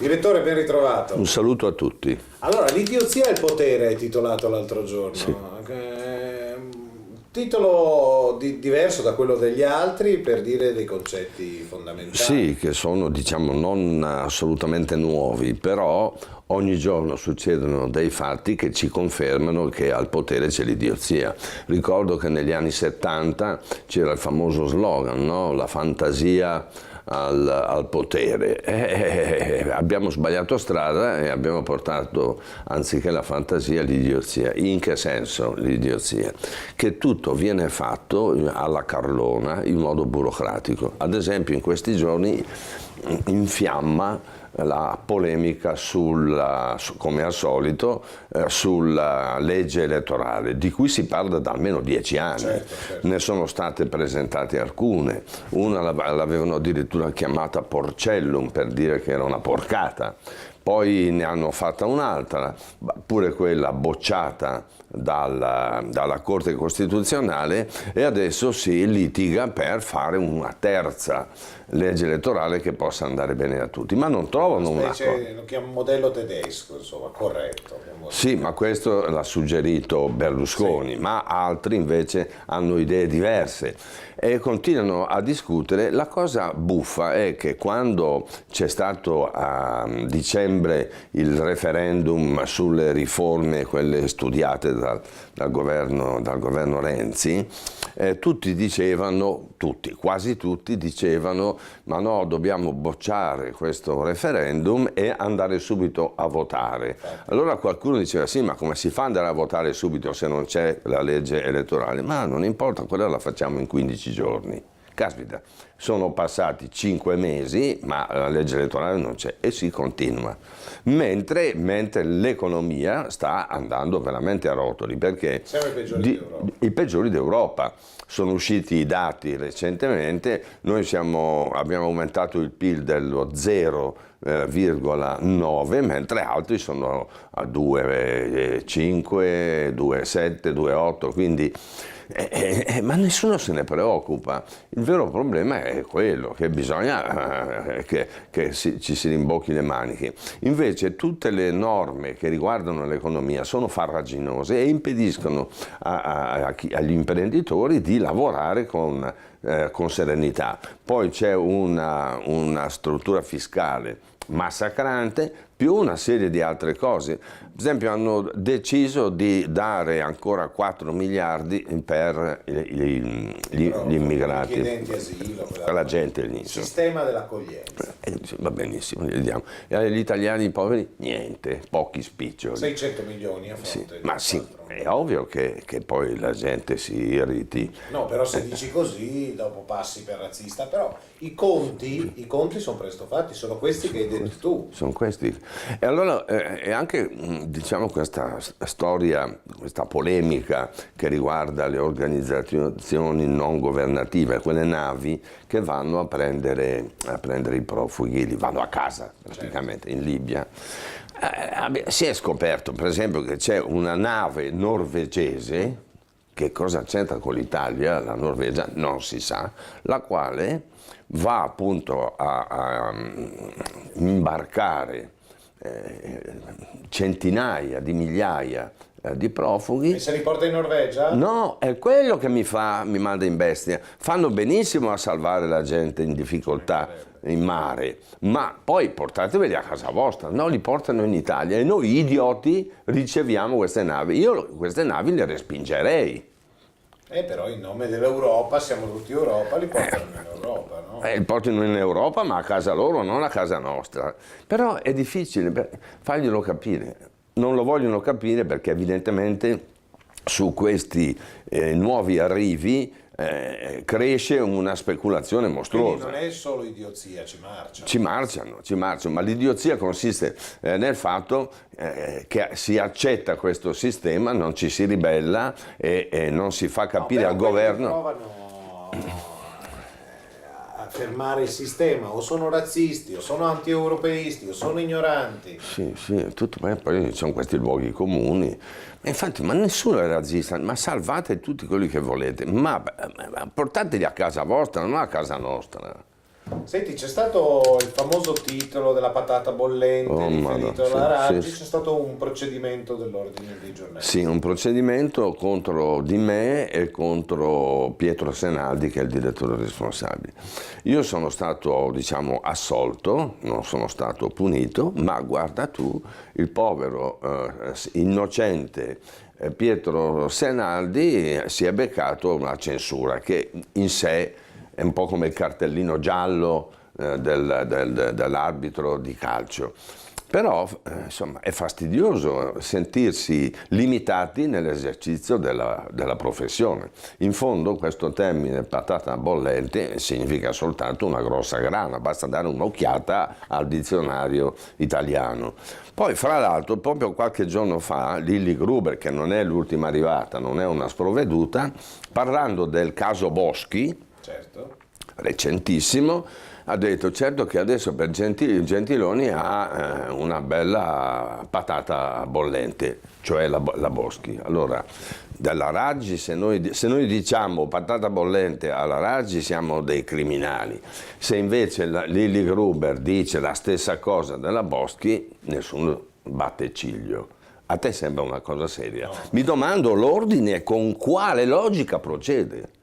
Direttore, ben ritrovato. Un saluto a tutti. Allora, l'idiozia è il potere, hai titolato l'altro giorno. Sì. Titolo diverso da quello degli altri per dire dei concetti fondamentali. Sì, che sono, diciamo, non assolutamente nuovi, però ogni giorno succedono dei fatti che ci confermano che al potere c'è l'idiozia. Ricordo che negli anni 70 c'era il famoso slogan, no? La fantasia al potere. Abbiamo sbagliato strada e abbiamo portato, anziché la fantasia, l'idiozia. In che senso l'idiozia? Che tutto viene fatto alla carlona in modo burocratico. Ad esempio in questi giorni infiamma la polemica come al solito, sulla legge elettorale, di cui si parla da almeno 10 anni. Certo. Ne sono state presentate alcune, una l'avevano addirittura chiamata Porcellum per dire che era una porcata, poi ne hanno fatta un'altra, pure quella bocciata dalla Corte Costituzionale, e adesso si litiga per fare una terza legge elettorale che possa andare bene a tutti, ma non trovano una cosa. Lo chiamo modello tedesco, insomma, corretto. Sì, ma questo l'ha suggerito Berlusconi, sì. Ma altri invece hanno idee diverse e continuano a discutere. La cosa buffa è che quando c'è stato a dicembre il referendum sulle riforme, quelle studiate dal governo Renzi, tutti dicevano, quasi tutti dicevano, ma no, dobbiamo bocciare questo referendum e andare subito a votare. Allora qualcuno diceva, sì, ma come si fa ad andare a votare subito se non c'è la legge elettorale? Ma non importa, quella la facciamo in 15 giorni. Caspita, sono passati 5 mesi, ma la legge elettorale non c'è e si continua. Mentre l'economia sta andando veramente a rotoli, perché siamo i peggiori d'Europa. Sono usciti i dati recentemente, noi abbiamo aumentato il PIL dello 0,9, mentre altri sono a 2,5, 2,7, 2,8, quindi ma nessuno se ne preoccupa. Il vero problema è quello che bisogna che ci si rimbocchi le maniche. Invece tutte le norme che riguardano l'economia sono farraginose e impediscono agli imprenditori di lavorare con serenità. Poi c'è una struttura fiscale massacrante, più una serie di altre cose. Per esempio hanno deciso di dare ancora 4 miliardi per gli immigrati, richiedenti asilo, per la gente lì. Il sistema dell'accoglienza. Va benissimo, gli diamo. E agli italiani poveri niente, pochi spiccioli. 600 milioni a fronte sì, di ma sì, è ovvio che poi la gente si irriti. No, però se dici così dopo passi per razzista, però i conti sono presto fatti, sono questi che hai detto tu. Sono questi. E allora è anche, diciamo, questa storia, questa polemica che riguarda le organizzazioni non governative, quelle navi che vanno a prendere i profughi, li vanno a casa praticamente, in Libia. Si è scoperto per esempio che c'è una nave norvegese, che cosa c'entra con l'Italia, la Norvegia non si sa, la quale va appunto a imbarcare centinaia di migliaia di profughi. E se li porta in Norvegia? No, è quello che mi manda in bestia. Fanno benissimo a salvare la gente in difficoltà in mare, ma poi portateveli a casa vostra, no, li portano in Italia e noi idioti riceviamo queste navi. Io queste navi le respingerei. Però in nome dell'Europa, siamo tutti Europa, li portano in Europa, no? Li portano in Europa, ma a casa loro, non a casa nostra. Però è difficile farglielo capire. Non lo vogliono capire perché evidentemente su questi nuovi arrivi cresce una speculazione mostruosa. Quindi non è solo idiozia, ci marciano. Ci marciano, ma l'idiozia consiste nel fatto che si accetta questo sistema, non ci si ribella e non si fa capire al governo. Provano a fermare il sistema, o sono razzisti, o sono anti-europeisti, o sono ignoranti. Sì, tutto, poi ci sono questi luoghi comuni. Infatti, ma nessuno è razzista, ma salvate tutti quelli che volete, ma portateli a casa vostra, non a casa nostra. Senti, c'è stato il famoso titolo della patata bollente riferito alla Raggi, c'è stato un procedimento dell'ordine dei giornalisti. Sì, un procedimento contro di me e contro Pietro Senaldi, che è il direttore responsabile. Io sono stato, diciamo, assolto, non sono stato punito, ma guarda tu, il povero innocente Pietro Senaldi si è beccato una censura che in sé è un po' come il cartellino giallo dell'arbitro di calcio. Però insomma, è fastidioso sentirsi limitati nell'esercizio della professione. In fondo questo termine patata bollente significa soltanto una grossa grana, basta dare un'occhiata al dizionario italiano. Poi fra l'altro proprio qualche giorno fa Lilli Gruber, che non è l'ultima arrivata, non è una sprovveduta, parlando del caso Boschi, certo, recentissimo, ha detto certo che adesso per Gentiloni ha una bella patata bollente, cioè la Boschi. Allora, dalla Raggi, se noi diciamo patata bollente alla Raggi siamo dei criminali. Se invece Lilli Gruber dice la stessa cosa della Boschi, nessuno batte ciglio. A te sembra una cosa seria? No. Mi domando l'ordine con quale logica procede.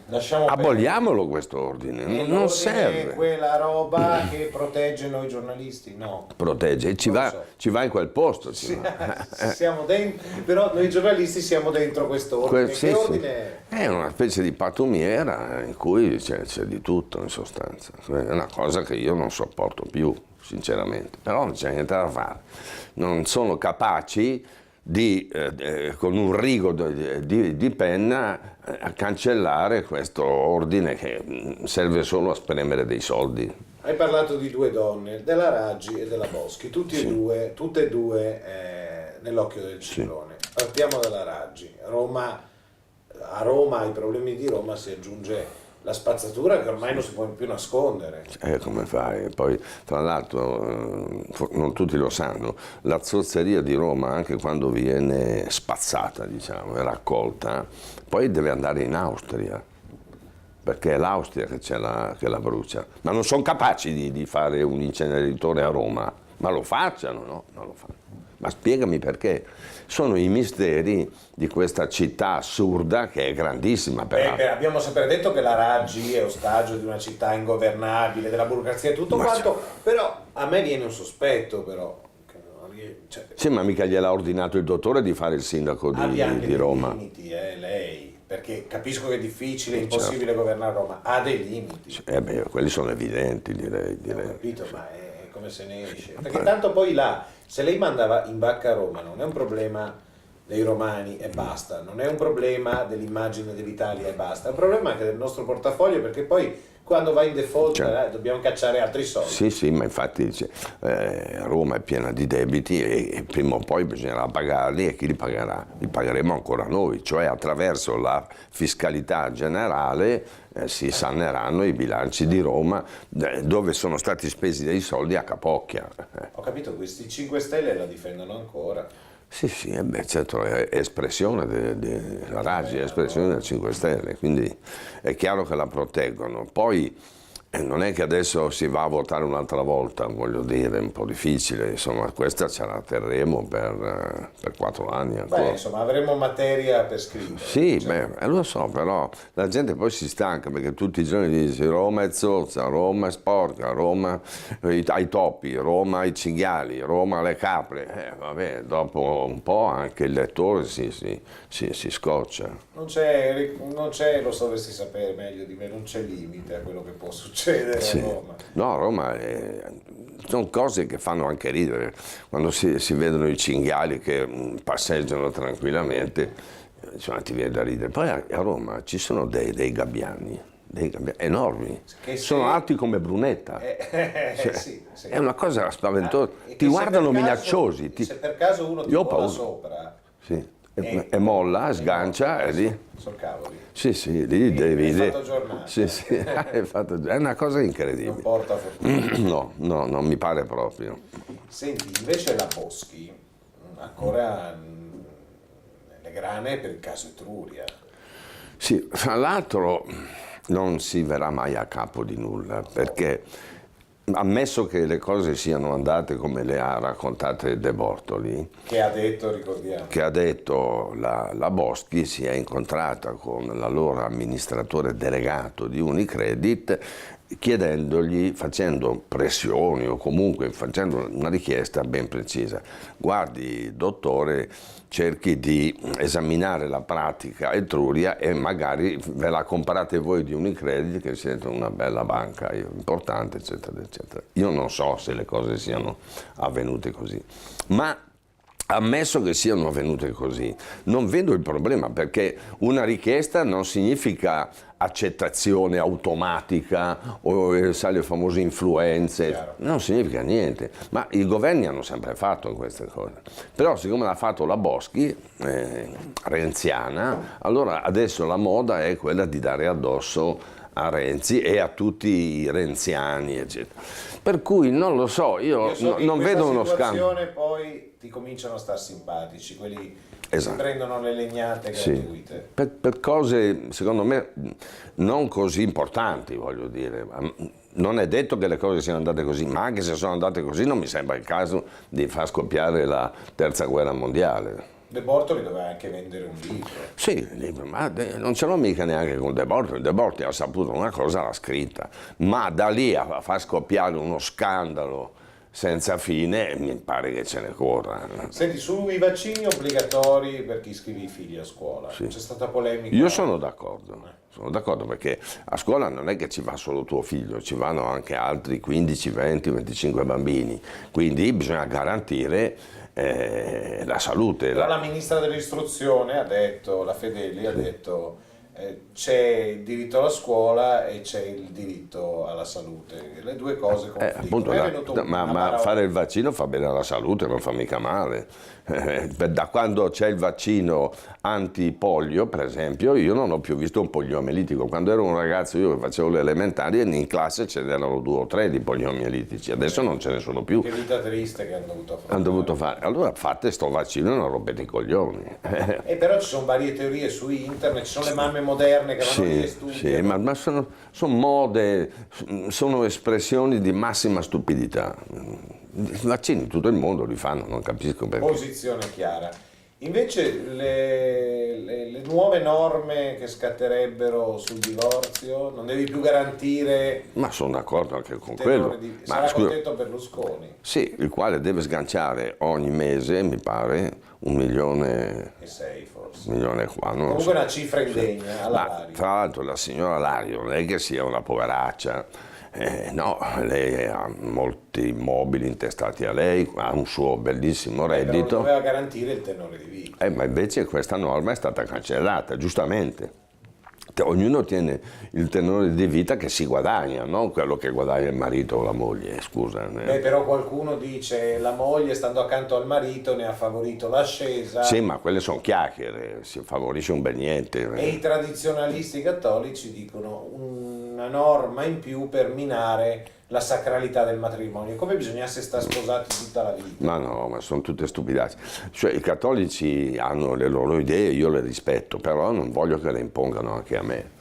Aboliamolo questo ordine, non serve. È quella roba che protegge noi giornalisti, no. Protegge, ci va in quel posto. Siamo dentro, però noi giornalisti siamo dentro questo ordine. Che ordine è? È una specie di patumiera in cui c'è di tutto in sostanza. È una cosa che io non sopporto più, sinceramente, però non c'è niente da fare. Non sono capaci con un rigo di penna a cancellare questo ordine che serve solo a spremere dei soldi. Hai parlato di due donne, della Raggi e della Boschi, tutte e due nell'occhio del ciclone. Sì. Partiamo dalla Raggi. A Roma, ai problemi di Roma si aggiunge la spazzatura che ormai non si può più nascondere. Come fai? Poi, tra l'altro, non tutti lo sanno, la zozzeria di Roma, anche quando viene spazzata, diciamo, è raccolta, poi deve andare in Austria, perché è l'Austria che la brucia. Ma non sono capaci di fare un inceneritore a Roma, ma lo facciano, no? Non lo fanno. Ma spiegami perché. Sono i misteri di questa città assurda che è grandissima. Abbiamo sempre detto che la Raggi è ostaggio di una città ingovernabile, della burocrazia e tutto quanto, però a me viene un sospetto però. Sì, ma mica gliel'ha ordinato il dottore di fare il sindaco di Roma. Ha dei limiti, lei, perché capisco che è difficile, impossibile governare Roma, ha dei limiti. Quelli sono evidenti, direi. Ho capito, ma è come se ne esce. Perché tanto poi là, se lei mandava in vacca a Roma, non è un problema dei romani e basta, non è un problema dell'immagine dell'Italia e basta, è un problema anche del nostro portafoglio, perché poi quando va in default dobbiamo cacciare altri soldi. Sì, ma infatti Roma è piena di debiti e prima o poi bisognerà pagarli, e chi li pagherà? Li pagheremo ancora noi, cioè attraverso la fiscalità generale si saneranno i bilanci di Roma, dove sono stati spesi dei soldi a capocchia. Ho capito, questi 5 Stelle la difendono ancora. Sì, certo, è espressione la Raggi, è espressione del 5 Stelle, quindi è chiaro che la proteggono. Poi non è che adesso si va a votare un'altra volta, voglio dire, è un po' difficile, insomma, questa ce la terremo per 4 anni ancora. Insomma, avremo materia per scrivere. Sì, lo so, però la gente poi si stanca, perché tutti i giorni dice Roma è zozza, Roma è sporca, Roma ai topi, Roma ai cinghiali, Roma alle capre. Dopo un po' anche il lettore si scoccia. Non c'è, lo dovresti sapere meglio di me, non c'è limite a quello che può succedere a Roma. No, Roma sono cose che fanno anche ridere, quando si vedono i cinghiali che passeggiano tranquillamente, insomma, ti viene da ridere. Poi a Roma ci sono dei gabbiani enormi, sono alti come Brunetta. Sì. È una cosa spaventosa, ti guardano minacciosi. Se per caso uno ti vola sopra... Sì. E molla, sgancia, e lì. Sono cavoli. Sì, lì devi. Hai fatto giornata. Sì, è una cosa incredibile. Non porta fortuna. No, non mi pare proprio. Senti, invece la Boschi, ancora nelle grane per il caso Etruria. Sì, fra l'altro non si verrà mai a capo di nulla, perché ammesso che le cose siano andate come le ha raccontate De Bortoli, Che ha detto, ricordiamo. che ha detto la Boschi, si è incontrata con l'allora amministratore delegato di Unicredit chiedendogli, facendo pressioni o comunque facendo una richiesta ben precisa: guardi dottore, cerchi di esaminare la pratica Etruria e magari ve la comparate voi di Unicredit, che siete una bella banca importante, eccetera, eccetera. Io non so se le cose siano avvenute così, ma ammesso che siano avvenute così, non vedo il problema, perché una richiesta non significa accettazione automatica o sai, le famose influenze, Chiaro. non significa niente, ma i governi hanno sempre fatto queste cose. Però siccome l'ha fatto la Boschi, renziana, allora adesso la moda è quella di dare addosso a Renzi e a tutti i renziani, eccetera. Per cui non lo so, io So che non vedo uno in questa scambio. situazione poi ti cominciano a star simpatici, quelli che Esatto. si prendono le legnate Sì. gratuite. Per cose, secondo me, non così importanti, voglio dire. Non è detto che le cose siano andate così, ma anche se sono andate così non mi sembra il caso di far scoppiare la terza guerra mondiale. De Bortoli doveva anche vendere un libro. Sì, il libro, ma non ce l'ho mica neanche con De Bortoli. De Bortoli ha saputo una cosa, l'ha scritta, ma da lì a far scoppiare uno scandalo senza fine mi pare che ce ne corra. Senti, sui vaccini obbligatori per chi iscrive i figli a scuola, c'è stata polemica. Io sono d'accordo perché a scuola non è che ci va solo tuo figlio, ci vanno anche altri 15, 20, 25 bambini, quindi bisogna garantire la salute. Però la ministra dell'istruzione ha detto, la Fedeli ha detto, c'è il diritto alla scuola e c'è il diritto alla salute, le due cose confliggono. Appunto, È venuto ma parola- fare il vaccino fa bene alla salute, non fa mica male. Da quando c'è il vaccino antipolio, per esempio, io non ho più visto un poliomielitico. Quando ero un ragazzo, io che facevo le elementari, in classe ce n'erano 2 o 3 di poliomielitici, adesso non ce ne sono più. Che vita triste che hanno dovuto fare. Hanno dovuto fare. Allora fate sto vaccino e non rompete i coglioni. E però ci sono varie teorie su internet, ci sono le mamme moderne che vanno lì e Sì, studiano. ma sono mode, sono espressioni di massima stupidità. I vaccini in tutto il mondo li fanno, non capisco perché. Posizione chiara. Invece le nuove norme che scatterebbero sul divorzio, non devi più garantire Ma sono d'accordo anche con il tenore quello. di... Ma Sarà scusa, contento Berlusconi, sì, il quale deve sganciare ogni mese, mi pare, 1 milione, e sei forse. 1 milione qua, non lo Comunque so. una cifra indegna alla Ma Lari. tra l'altro la signora Lario non è che sia una poveraccia, no, lei ha molti immobili intestati a lei, ha un suo bellissimo Però reddito, doveva garantire il tenore di vita. ma invece questa norma è stata cancellata, giustamente. Ognuno tiene il tenore di vita che si guadagna, non quello che guadagna il marito o la moglie, scusa. Beh, però qualcuno dice la moglie stando accanto al marito ne ha favorito l'ascesa. Sì, ma quelle sono chiacchiere, si favorisce un bel niente. E i tradizionalisti cattolici dicono una norma in più per minare la sacralità del matrimonio, come bisognasse stare sposati tutta la vita. Ma no, ma sono tutte stupidate. Cioè, i cattolici hanno le loro idee, io le rispetto, però non voglio che le impongano anche a me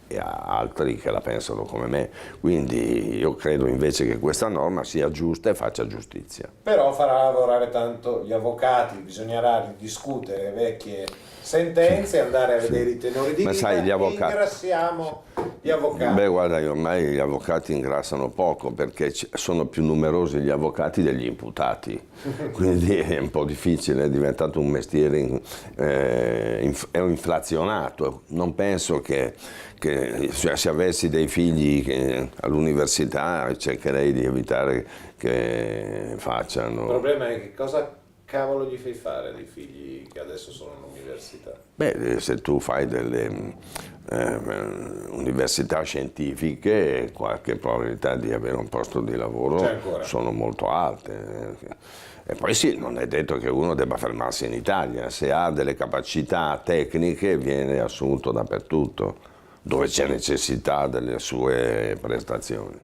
e a altri che la pensano come me. Quindi io credo invece che questa norma sia giusta e faccia giustizia. Però farà lavorare tanto gli avvocati, bisognerà ridiscutere vecchie sentenze, andare a vedere i tenori di Ma vita sai, gli e avvocati- ingrassiamo gli avvocati. Beh, guarda, ormai gli avvocati ingrassano poco perché sono più numerosi gli avvocati degli imputati, quindi è un po' difficile, è diventato un mestiere è inflazionato. Non penso che cioè, se avessi dei figli all'università cercherei di evitare che Il facciano. problema è che cosa cavolo gli fai fare dei figli che adesso sono all'università? Beh, se tu fai delle università scientifiche, qualche probabilità di avere un posto di lavoro C'è ancora. sono molto alte. E poi sì, non è detto che uno debba fermarsi in Italia, se ha delle capacità tecniche viene assunto dappertutto, dove c'è necessità delle sue prestazioni.